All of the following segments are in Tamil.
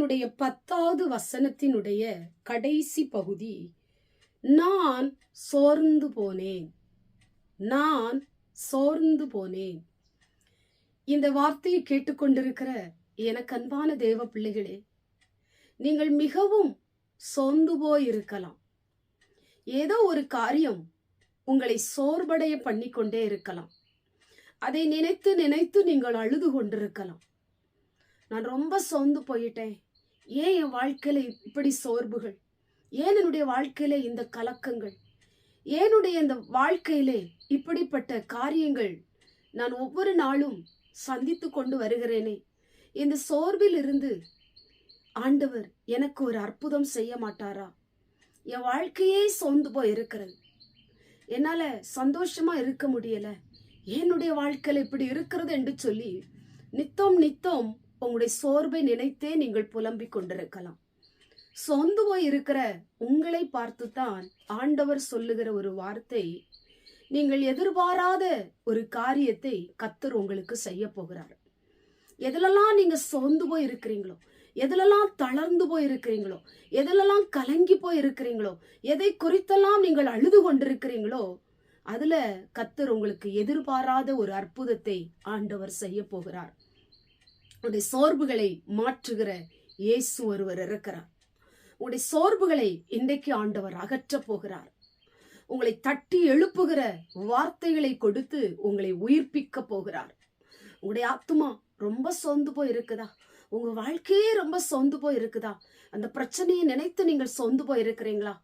அதனுடைய 10வது வசனத்தினுடைய கடைசி பகுதி, நான் சோர்ந்து போனேன், நான் சோர்ந்து போனேன். இந்த வார்த்தையை கேட்டுக்கொண்டிருக்கிற எனக்கு அன்பான தேவ பிள்ளைகளே, நீங்கள் மிகவும் சோர்ந்து போயிருக்கலாம். ஏதோ ஒரு காரியம் உங்களை சோர்வடைய பண்ணிக்கொண்டே இருக்கலாம். அதை நினைத்து நினைத்து நீங்கள் அழுது கொண்டிருக்கலாம். நான் ரொம்ப சோர்ந்து போயிட்டேன், ஏன் என் வாழ்க்கையில இப்படி சோர்வுகள், ஏன் என்னுடைய வாழ்க்கையில இந்த கலக்கங்கள், ஏனுடைய இந்த வாழ்க்கையிலே இப்படிப்பட்ட காரியங்கள் நான் ஒவ்வொரு நாளும் சந்தித்து கொண்டு வருகிறேனே, இந்த சோர்வில் இருந்து ஆண்டவர் எனக்கு ஒரு அற்புதம் செய்ய மாட்டாரா? என் வாழ்க்கையே சோர்ந்து போய் இருக்கிறது, என்னால சந்தோஷமா இருக்க முடியல, என்னுடைய வாழ்க்கையில இப்படி இருக்கிறது என்று சொல்லி நித்தம் நித்தம் உங்களுடைய சோர்வை நினைத்தே நீங்கள் புலம்பிக் கொண்டிருக்கலாம். சோர்ந்து போய் இருக்கிற உங்களை பார்த்துத்தான் ஆண்டவர் சொல்லுகிற ஒரு வார்த்தை, நீங்கள் எதிர்பாராத ஒரு காரியத்தை கர்த்தர் உங்களுக்கு செய்ய போகிறார். எதுலெல்லாம் நீங்க சோர்ந்து போய் இருக்கிறீங்களோ, எதுலெல்லாம் தளர்ந்து போய் இருக்கிறீங்களோ, எதுலெல்லாம் கலங்கி போய் இருக்கிறீங்களோ, எதை குறித்தெல்லாம் நீங்கள் அழுது கொண்டிருக்கிறீங்களோ, அதுல கர்த்தர் உங்களுக்கு எதிர்பாராத ஒரு அற்புதத்தை ஆண்டவர் செய்ய போகிறார். உங்களுடைய சோர்வுகளை மாற்றுகிற இயேசு ஒருவர் இருக்கிறார். உங்களுடைய சோர்வுகளை இன்றைக்கு ஆண்டவர் அகற்ற போகிறார். உங்களை தட்டி எழுப்புகிற வார்த்தைகளை கொடுத்து உங்களை உயிர்ப்பிக்க போகிறார். உங்களுடைய ஆத்துமா ரொம்ப சோர்ந்து போய் இருக்குதா? உங்க வாழ்க்கையே ரொம்ப சோர்ந்து போய் இருக்குதா? அந்த பிரச்சனையை நினைத்து நீங்கள் சோர்ந்து போய் இருக்கிறீங்களா?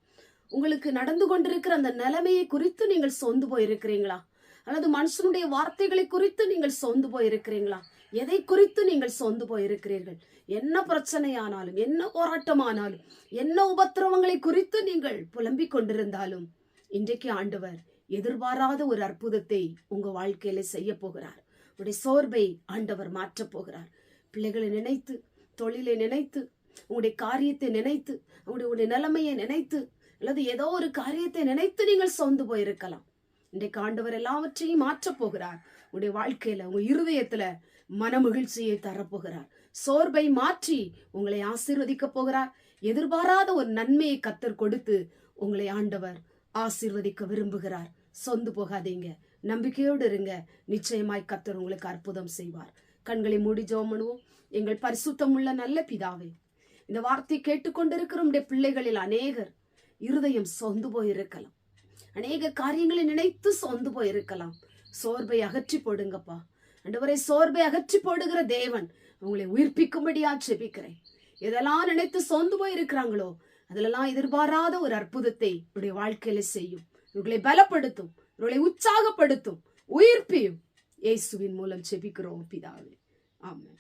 உங்களுக்கு நடந்து கொண்டிருக்கிற அந்த நிலைமையை குறித்து நீங்கள் சோர்ந்து போய் இருக்கிறீங்களா? அல்லது மனுஷனுடைய வார்த்தைகளை குறித்து நீங்கள் சோர்ந்து போய் இருக்கிறீங்களா? எதை குறித்து நீங்கள் சோர்ந்து போய் இருக்கிறீர்கள்? என்ன பிரச்சனையானாலும், என்ன போராட்டமானாலும், என்ன உபத்திரவங்களை குறித்து நீங்கள் புலம்பிக் கொண்டிருந்தாலும், இன்றைக்கு ஆண்டவர் எதிர்பாராத ஒரு அற்புதத்தை உங்க வாழ்க்கையில செய்ய போகிறார். உங்களுடைய சோர்வை ஆண்டவர் மாற்ற போகிறார். பிள்ளைகளை நினைத்து, தொழிலை நினைத்து, உங்களுடைய காரியத்தை நினைத்து, உங்களுடைய நிலைமையை நினைத்து, அல்லது ஏதோ ஒரு காரியத்தை நினைத்து நீங்கள் சோர்ந்து போயிருக்கலாம். இன்றைக்கு ஆண்டவர் எல்லாவற்றையும் மாற்ற போகிறார். உங்களுடைய வாழ்க்கையில, உங்க இருதயத்துல மன மகிழ்ச்சியை தரப்போகிறார். சோர்வை மாற்றி உங்களை ஆசீர்வதிக்க போகிறார். எதிர்பாராத ஒரு நன்மையை கர்த்தர் கொடுத்து உங்களை ஆண்டவர் ஆசீர்வதிக்க விரும்புகிறார். சொந்து போகாதீங்க, நம்பிக்கையோடு இருங்க. நிச்சயமாய் கர்த்தர் உங்களுக்கு அற்புதம் செய்வார். கண்களை மூடி ஜெபம் பண்ணுவோம். எங்கள் பரிசுத்தம் உள்ள நல்ல பிதாவே, இந்த வார்த்தை கேட்டுக்கொண்டிருக்கிற உடைய பிள்ளைகளில் அநேகர் இருதயம் சொந்து போயிருக்கலாம். அநேக காரியங்களை நினைத்து சொந்து போயிருக்கலாம். சோர்வை அகற்றி போடுங்கப்பா. ஆண்டவரே, சோர்வை அகற்றி போடுகிற தேவன் உங்களை உயிர்ப்பிக்கும்படியா ஜெபிக்கிறேன். எதெல்லாம் நினைத்து சொந்து போயிருக்கிறாங்களோ அதிலெல்லாம் எதிர்பாராத ஒரு அற்புதத்தை உடைய வாழ்க்கையில செய்யும். உங்களை பலப்படுத்தும், உங்களை உற்சாகப்படுத்தும், உயிர்ப்பியும். இயேசுவின் மூலம் ஜெபிக்கிறோம் பிதாவே. ஆமென்.